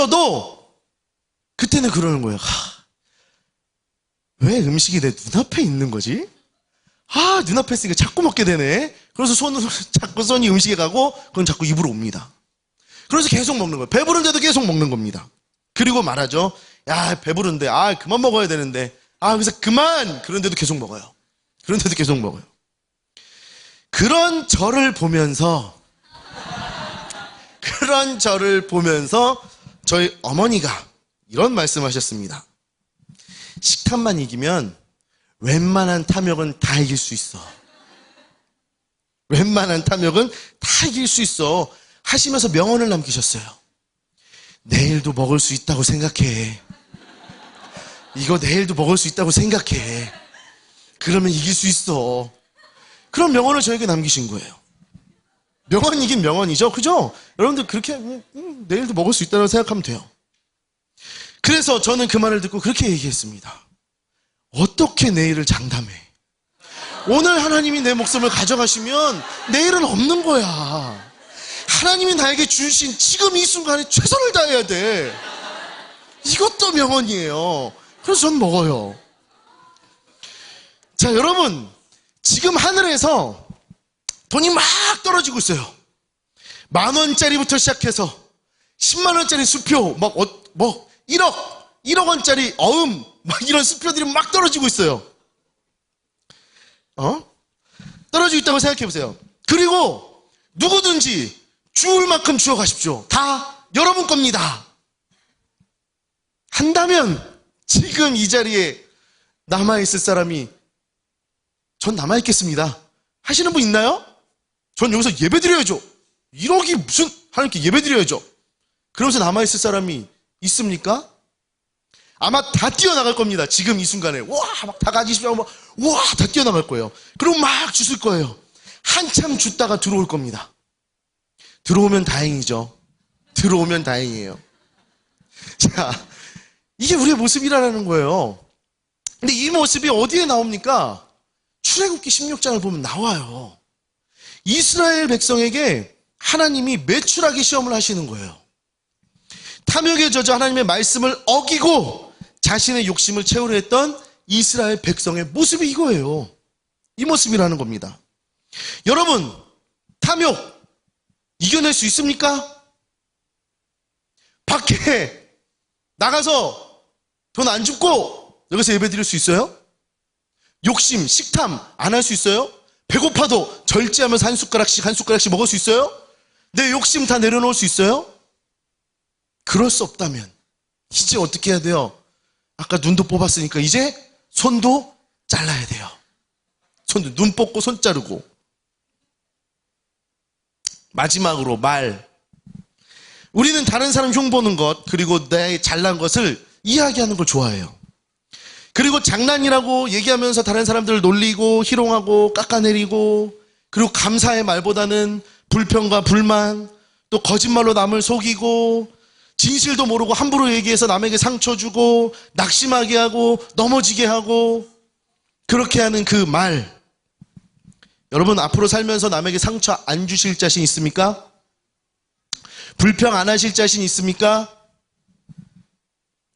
있어도 그때는 그러는 거예요. 왜 음식이 내 눈앞에 있는 거지? 눈앞에 있으니까 자꾸 먹게 되네. 그래서 자꾸 손이 음식에 가고 그건 자꾸 입으로 옵니다. 그래서 계속 먹는 거예요. 배부른데도 계속 먹는 겁니다. 그리고 말하죠. 야, 배부른데 그만 먹어야 되는데 그래서 그만. 그런데도 계속 먹어요. 그런데도 계속 먹어요. 그런 저를 보면서 저희 어머니가 이런 말씀하셨습니다. 식탐만 이기면 웬만한 탐욕은 다 이길 수 있어. 웬만한 탐욕은 다 이길 수 있어 하시면서 명언을 남기셨어요. 내일도 먹을 수 있다고 생각해. 이거 내일도 먹을 수 있다고 생각해. 그러면 이길 수 있어. 그런 명언을 저에게 남기신 거예요. 명언이긴 명언이죠. 그죠? 여러분들 그렇게 내일도 먹을 수 있다고 생각하면 돼요. 그래서 저는 그 말을 듣고 그렇게 얘기했습니다. 어떻게 내일을 장담해? 오늘 하나님이 내 목숨을 가져가시면 내일은 없는 거야. 하나님이 나에게 주신 지금 이 순간에 최선을 다해야 돼. 이것도 명언이에요. 그래서 전 먹어요. 자, 여러분, 지금 하늘에서 돈이 막 떨어지고 있어요. 10,000원짜리부터 시작해서 100,000원짜리 수표, 1억 원짜리 어음, 이런 수표들이 막 떨어지고 있어요. 떨어지고 있다고 생각해 보세요. 그리고 누구든지 주울 만큼 주워 가십시오. 다 여러분 겁니다. 한다면 지금 이 자리에 남아있을 사람이 전 남아있겠습니다. 하시는 분 있나요? 전 여기서 예배드려야죠. 1억이 무슨 하나님께 예배드려야죠. 그러면서 남아있을 사람이 있습니까? 아마 다 뛰어나갈 겁니다. 지금 이 순간에 막 다 가지십시오. 다 뛰어나갈 거예요. 그리고 막 주실 거예요. 한참 줬다가 들어올 겁니다. 들어오면 다행이죠. 들어오면 다행이에요. 자, 이게 우리의 모습이라는 거예요. 근데 이 모습이 어디에 나옵니까? 출애굽기 16장을 보면 나와요. 이스라엘 백성에게 하나님이 매출하기 시험을 하시는 거예요. 탐욕에 젖어 하나님의 말씀을 어기고 자신의 욕심을 채우려 했던 이스라엘 백성의 모습이 이거예요. 이 모습이라는 겁니다. 여러분, 탐욕 이겨낼 수 있습니까? 밖에 나가서 돈 안 줍고 여기서 예배 드릴 수 있어요? 욕심, 식탐 안 할 수 있어요? 배고파도 절제하면서 한 숟가락씩 먹을 수 있어요? 내 욕심 다 내려놓을 수 있어요? 그럴 수 없다면 이제 어떻게 해야 돼요? 아까 눈도 뽑았으니까 이제 손도 잘라야 돼요. 손도 눈 뽑고 손 자르고. 마지막으로 말. 우리는 다른 사람 흉보는 것 그리고 내 잘난 것을 이야기하는 걸 좋아해요. 그리고 장난이라고 얘기하면서 다른 사람들을 놀리고 희롱하고 깎아내리고, 그리고 감사의 말보다는 불평과 불만, 또 거짓말로 남을 속이고 진실도 모르고 함부로 얘기해서 남에게 상처 주고 낙심하게 하고 넘어지게 하고, 그렇게 하는 그 말. 여러분, 앞으로 살면서 남에게 상처 안 주실 자신 있습니까? 불평 안 하실 자신 있습니까?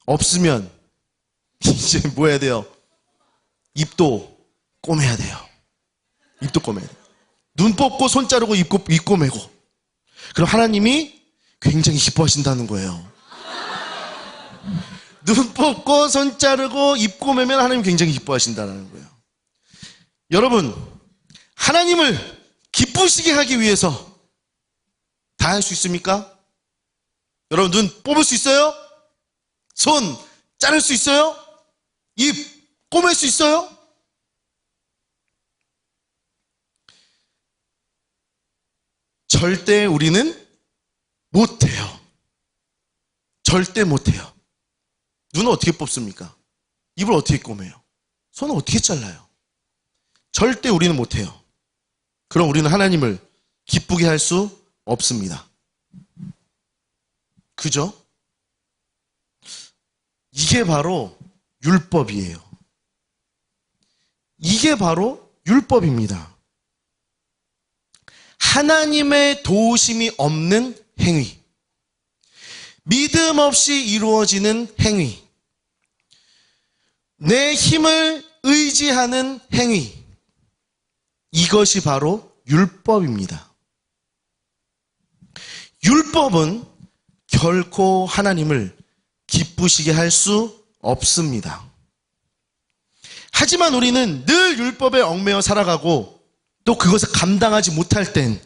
없으면 이제 뭐 해야 돼요? 입도 꼬매야 돼요. 입도 꼬매야 돼요. 눈 뽑고 손 자르고 입 꼬매고. 그럼 하나님이 굉장히 기뻐하신다는 거예요. 눈 뽑고 손 자르고 입 꼬매면 하나님 굉장히 기뻐하신다는 거예요. 여러분, 하나님을 기쁘시게 하기 위해서 다 할 수 있습니까? 여러분, 눈 뽑을 수 있어요? 손 자를 수 있어요? 입 꼬맬 수 있어요? 절대 우리는 못해요. 절대 못해요. 눈은 어떻게 뽑습니까? 입을 어떻게 꼬매요? 손은 어떻게 잘라요? 절대 우리는 못해요. 그럼 우리는 하나님을 기쁘게 할 수 없습니다. 그죠? 이게 바로 율법이에요. 이게 바로 율법입니다. 하나님의 도우심이 없는 행위. 믿음 없이 이루어지는 행위, 내 힘을 의지하는 행위, 이것이 바로 율법입니다. 율법은 결코 하나님을 기쁘시게 할 수 없습니다. 하지만 우리는 늘 율법에 얽매여 살아가고 또 그것을 감당하지 못할 땐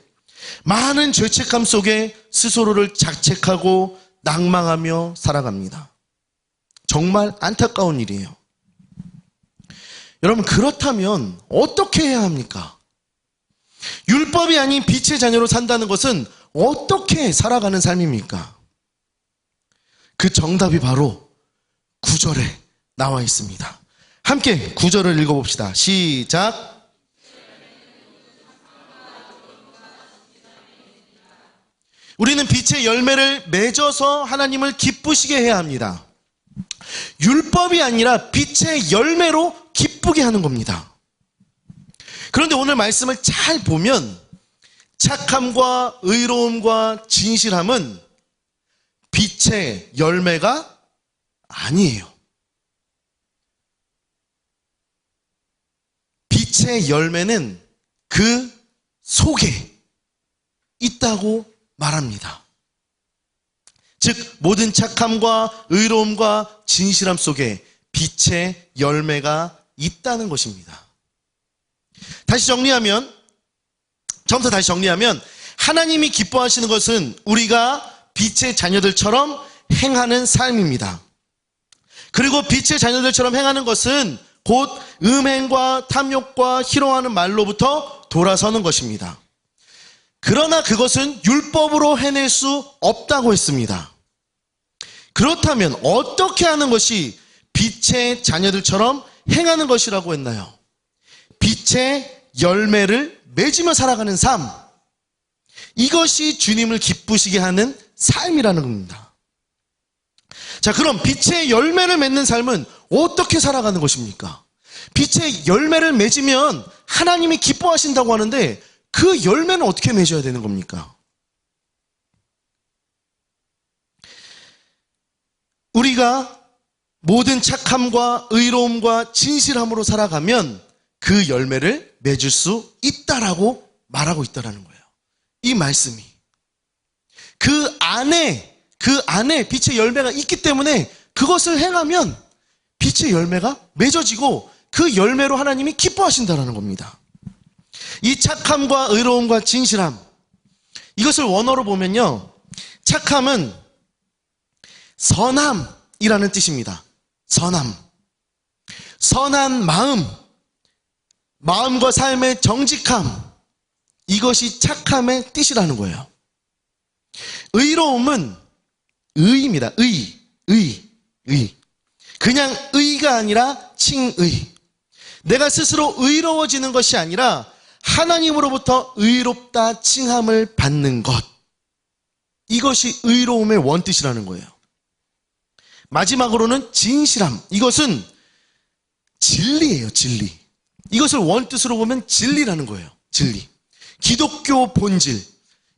많은 죄책감 속에 스스로를 자책하고 낭망하며 살아갑니다. 정말 안타까운 일이에요. 여러분, 그렇다면 어떻게 해야 합니까? 율법이 아닌 빛의 자녀로 산다는 것은 어떻게 살아가는 삶입니까? 그 정답이 바로 9절에 나와 있습니다. 함께 9절을 읽어봅시다. 시작. 우리는 빛의 열매를 맺어서 하나님을 기쁘시게 해야 합니다. 율법이 아니라 빛의 열매로 기쁘게 하는 겁니다. 그런데 오늘 말씀을 잘 보면 착함과 의로움과 진실함은 빛의 열매가 아니에요. 빛의 열매는 그 속에 있다고 말합니다. 즉 모든 착함과 의로움과 진실함 속에 빛의 열매가 있다는 것입니다. 처음부터 다시 정리하면 하나님이 기뻐하시는 것은 우리가 빛의 자녀들처럼 행하는 삶입니다. 그리고 빛의 자녀들처럼 행하는 것은 곧 음행과 탐욕과 희롱하는 말로부터 돌아서는 것입니다. 그러나 그것은 율법으로 해낼 수 없다고 했습니다. 그렇다면 어떻게 하는 것이 빛의 자녀들처럼 행하는 것이라고 했나요? 빛의 열매를 맺으며 살아가는 삶, 이것이 주님을 기쁘시게 하는 삶이라는 겁니다. 자, 그럼 빛의 열매를 맺는 삶은 어떻게 살아가는 것입니까? 빛의 열매를 맺으면 하나님이 기뻐하신다고 하는데 그 열매는 어떻게 맺어야 되는 겁니까? 우리가 모든 착함과 의로움과 진실함으로 살아가면 그 열매를 맺을 수 있다라고 말하고 있다라는 거예요. 이 말씀이. 그 안에 빛의 열매가 있기 때문에 그것을 행하면 빛의 열매가 맺어지고 그 열매로 하나님이 기뻐하신다라는 겁니다. 이 착함과 의로움과 진실함, 이것을 원어로 보면요, 착함은 선함이라는 뜻입니다. 선함. 선한 마음, 마음과 삶의 정직함, 이것이 착함의 뜻이라는 거예요. 의로움은 의입니다. 의. 그냥 의가 아니라 칭의. 내가 스스로 의로워지는 것이 아니라 하나님으로부터 의롭다 칭함을 받는 것. 이것이 의로움의 원뜻이라는 거예요. 마지막으로는 진실함. 이것은 진리예요, 진리. 이것을 원뜻으로 보면 진리라는 거예요. 진리. 기독교 본질.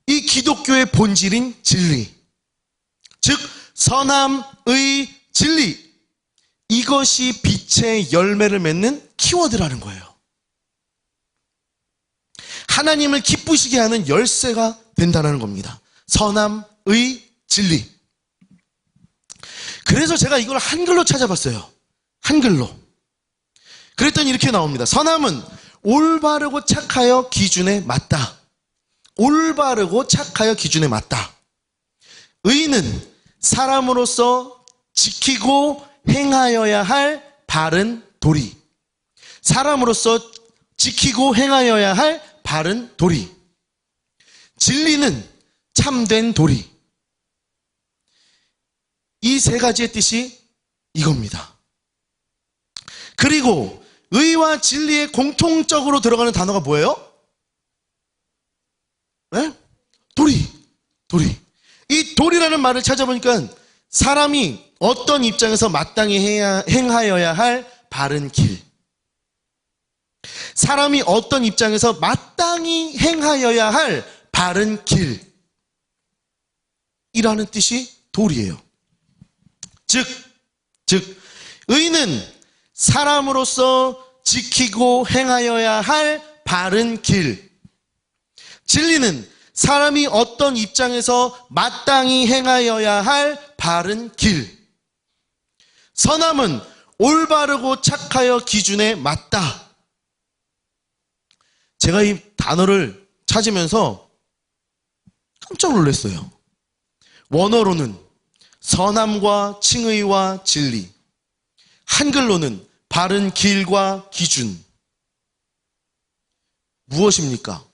이 기독교의 본질인 진리. 즉 선함, 의, 진리. 이것이 빛의 열매를 맺는 키워드라는 거예요. 하나님을 기쁘시게 하는 열쇠가 된다는 겁니다. 선함, 의, 진리. 그래서 제가 이걸 한글로 찾아봤어요. 한글로. 그랬더니 이렇게 나옵니다. 선함은 올바르고 착하여 기준에 맞다. 올바르고 착하여 기준에 맞다. 의는 사람으로서 지키고 행하여야 할 바른 도리. 사람으로서 지키고 행하여야 할 바른 도리. 진리는 참된 도리. 이 세 가지의 뜻이 이겁니다. 그리고 의와 진리에 공통적으로 들어가는 단어가 뭐예요? 네? 도리. 이 도리라는 말을 찾아보니까 사람이 어떤 입장에서 마땅히 행하여야 할 바른 길. 사람이 어떤 입장에서 마땅히 행하여야 할 바른 길. 이라는 뜻이 도리예요. 즉 의는 사람으로서 지키고 행하여야 할 바른 길, 진리는 사람이 어떤 입장에서 마땅히 행하여야 할 바른 길, 선함은 올바르고 착하여 기준에 맞다. 제가 이 단어를 찾으면서 깜짝 놀랐어요. 원어로는 선함과 칭의와 진리, 한글로는 바른 길과 기준. 무엇입니까?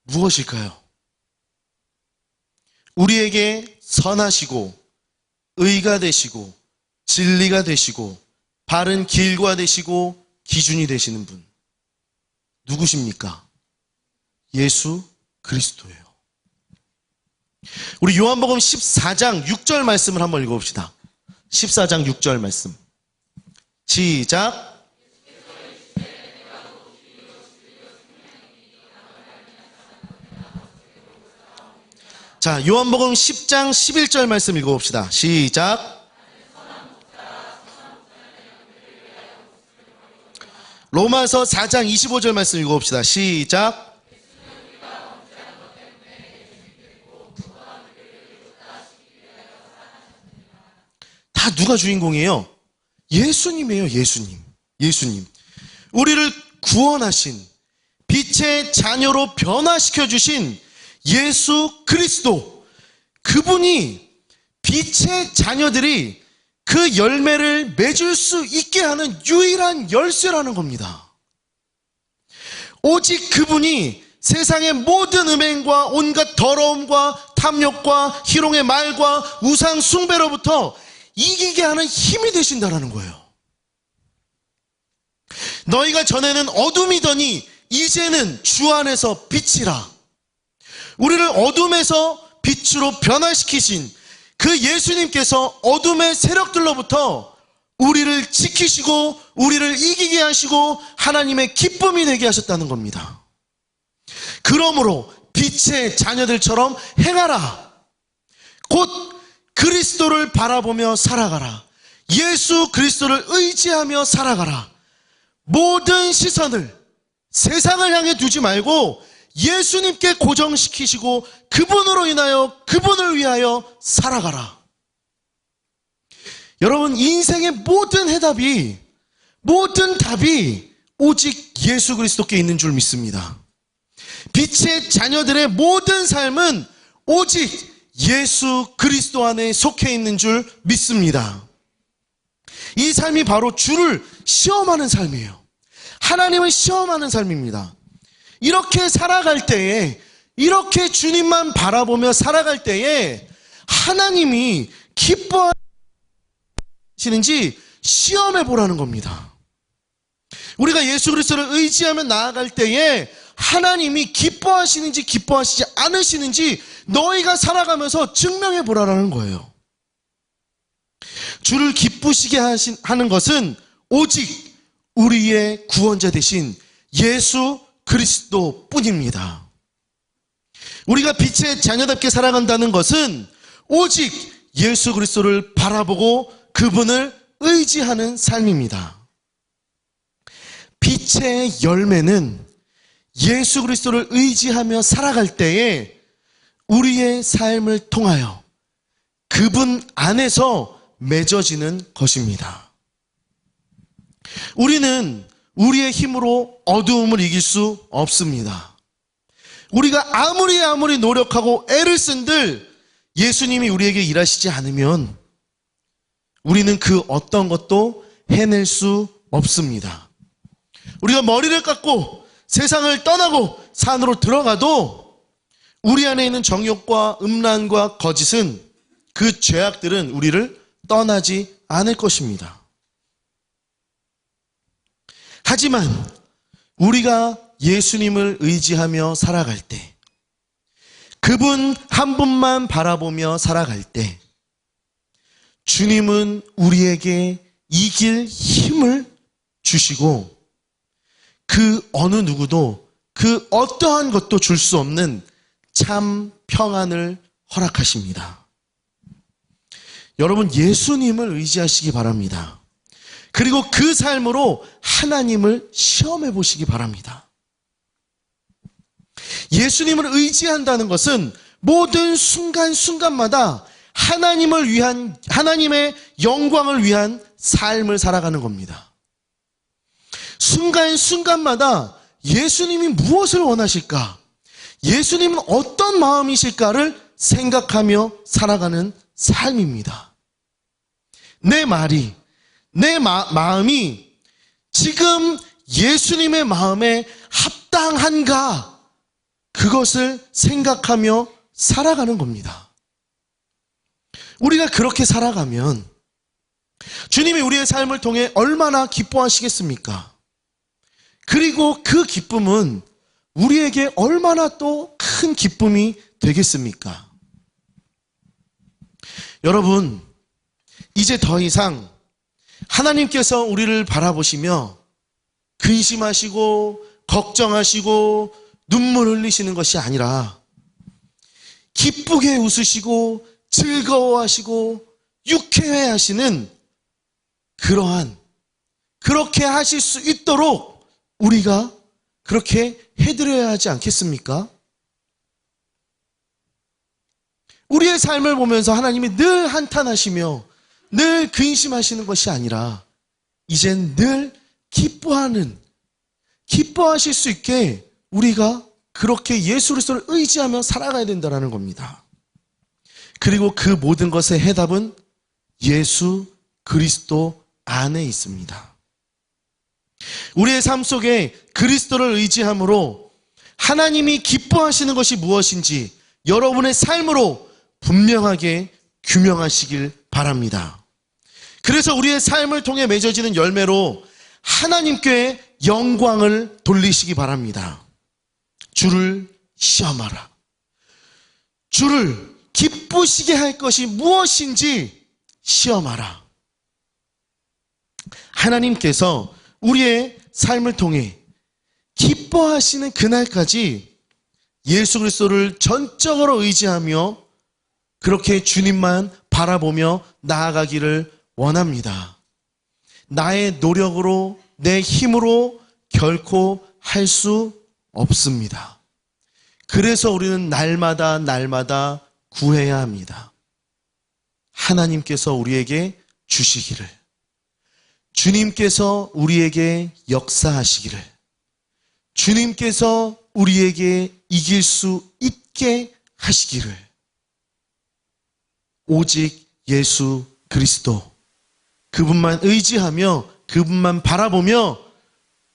무엇일까요? 우리에게 선하시고 의가 되시고 진리가 되시고 바른 길과 되시고 기준이 되시는 분, 누구십니까? 예수 그리스도예요. 우리 요한복음 14장 6절 말씀을 한번 읽어봅시다. 14장 6절 말씀. 시작. 자, 요한복음 10장 11절 말씀 읽어봅시다. 시작. 로마서 4장 25절 말씀 읽어봅시다. 시작. 다 누가 주인공이에요? 예수님이에요. 예수님. 우리를 구원하신, 빛의 자녀로 변화시켜 주신 예수 그리스도, 그분이 빛의 자녀들이 그 열매를 맺을 수 있게 하는 유일한 열쇠라는 겁니다. 오직 그분이 세상의 모든 음행과 온갖 더러움과 탐욕과 희롱의 말과 우상 숭배로부터 이기게 하는 힘이 되신다라는 거예요. 너희가 전에는 어둠이더니 이제는 주 안에서 빛이라. 우리를 어둠에서 빛으로 변화시키신 그 예수님께서 어둠의 세력들로부터 우리를 지키시고 우리를 이기게 하시고 하나님의 기쁨이 되게 하셨다는 겁니다. 그러므로 빛의 자녀들처럼 행하라. 곧 그리스도를 바라보며 살아가라. 예수 그리스도를 의지하며 살아가라. 모든 시선을 세상을 향해 두지 말고 예수님께 고정시키시고 그분으로 인하여 그분을 위하여 살아가라. 여러분, 인생의 모든 해답이, 모든 답이 오직 예수 그리스도께 있는 줄 믿습니다. 빛의 자녀들의 모든 삶은 오직 예수 그리스도 안에 속해 있는 줄 믿습니다. 이 삶이 바로 주를 시험하는 삶이에요. 하나님을 시험하는 삶입니다. 이렇게 살아갈 때에, 이렇게 주님만 바라보며 살아갈 때에 하나님이 기뻐하시는지 시험해 보라는 겁니다. 우리가 예수 그리스도를 의지하며 나아갈 때에 하나님이 기뻐하시는지 기뻐하시지 않으시는지 너희가 살아가면서 증명해 보라는 거예요. 주를 기쁘시게 하는 것은 오직 우리의 구원자 되신 예수 그리스도 뿐입니다. 우리가 빛의 자녀답게 살아간다는 것은 오직 예수 그리스도를 바라보고 그분을 의지하는 삶입니다. 빛의 열매는 예수 그리스도를 의지하며 살아갈 때에 우리의 삶을 통하여 그분 안에서 맺어지는 것입니다. 우리는 우리의 힘으로 어두움을 이길 수 없습니다. 우리가 아무리 노력하고 애를 쓴들 예수님이 우리에게 일하시지 않으면 우리는 그 어떤 것도 해낼 수 없습니다. 우리가 머리를 깎고 세상을 떠나고 산으로 들어가도 우리 안에 있는 정욕과 음란과 거짓은, 그 죄악들은 우리를 떠나지 않을 것입니다. 하지만 우리가 예수님을 의지하며 살아갈 때, 그분 한 분만 바라보며 살아갈 때 주님은 우리에게 이길 힘을 주시고 그 어느 누구도 그 어떠한 것도 줄 수 없는 참 평안을 허락하십니다. 여러분, 예수님을 의지하시기 바랍니다. 그리고 그 삶으로 하나님을 시험해 보시기 바랍니다. 예수님을 의지한다는 것은 모든 순간순간마다 하나님을 위한, 하나님의 영광을 위한 삶을 살아가는 겁니다. 순간순간마다 예수님이 무엇을 원하실까? 예수님은 어떤 마음이실까를 생각하며 살아가는 삶입니다. 내 말이, 내 마음이 지금 예수님의 마음에 합당한가? 그것을 생각하며 살아가는 겁니다. 우리가 그렇게 살아가면 주님이 우리의 삶을 통해 얼마나 기뻐하시겠습니까? 그리고 그 기쁨은 우리에게 얼마나 또 큰 기쁨이 되겠습니까? 여러분, 이제 더 이상 하나님께서 우리를 바라보시며 근심하시고 걱정하시고 눈물 흘리시는 것이 아니라 기쁘게 웃으시고 즐거워하시고 유쾌해하시는 그렇게 하실 수 있도록 우리가 그렇게 해드려야 하지 않겠습니까? 우리의 삶을 보면서 하나님이 늘 한탄하시며 늘 근심하시는 것이 아니라 이젠 늘 기뻐하실 수 있게 우리가 그렇게 예수 그리스도를 의지하며 살아가야 된다는 겁니다. 그리고 그 모든 것의 해답은 예수 그리스도 안에 있습니다. 우리의 삶 속에 그리스도를 의지함으로 하나님이 기뻐하시는 것이 무엇인지 여러분의 삶으로 분명하게 규명하시길 바랍니다. 그래서 우리의 삶을 통해 맺어지는 열매로 하나님께 영광을 돌리시기 바랍니다. 주를 시험하라. 주를 기쁘시게 할 것이 무엇인지 시험하라. 하나님께서 우리의 삶을 통해 기뻐하시는 그날까지 예수 그리스도를 전적으로 의지하며 그렇게 주님만 바라보며 나아가기를 원합니다. 나의 노력으로, 내 힘으로 결코 할 수 없습니다. 그래서 우리는 날마다 구해야 합니다. 하나님께서 우리에게 주시기를, 주님께서 우리에게 역사하시기를, 주님께서 우리에게 이길 수 있게 하시기를, 오직 예수 그리스도, 그분만 의지하며 그분만 바라보며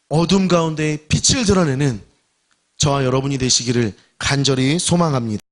어둠 가운데 빛을 드러내는 저와 여러분이 되시기를 간절히 소망합니다.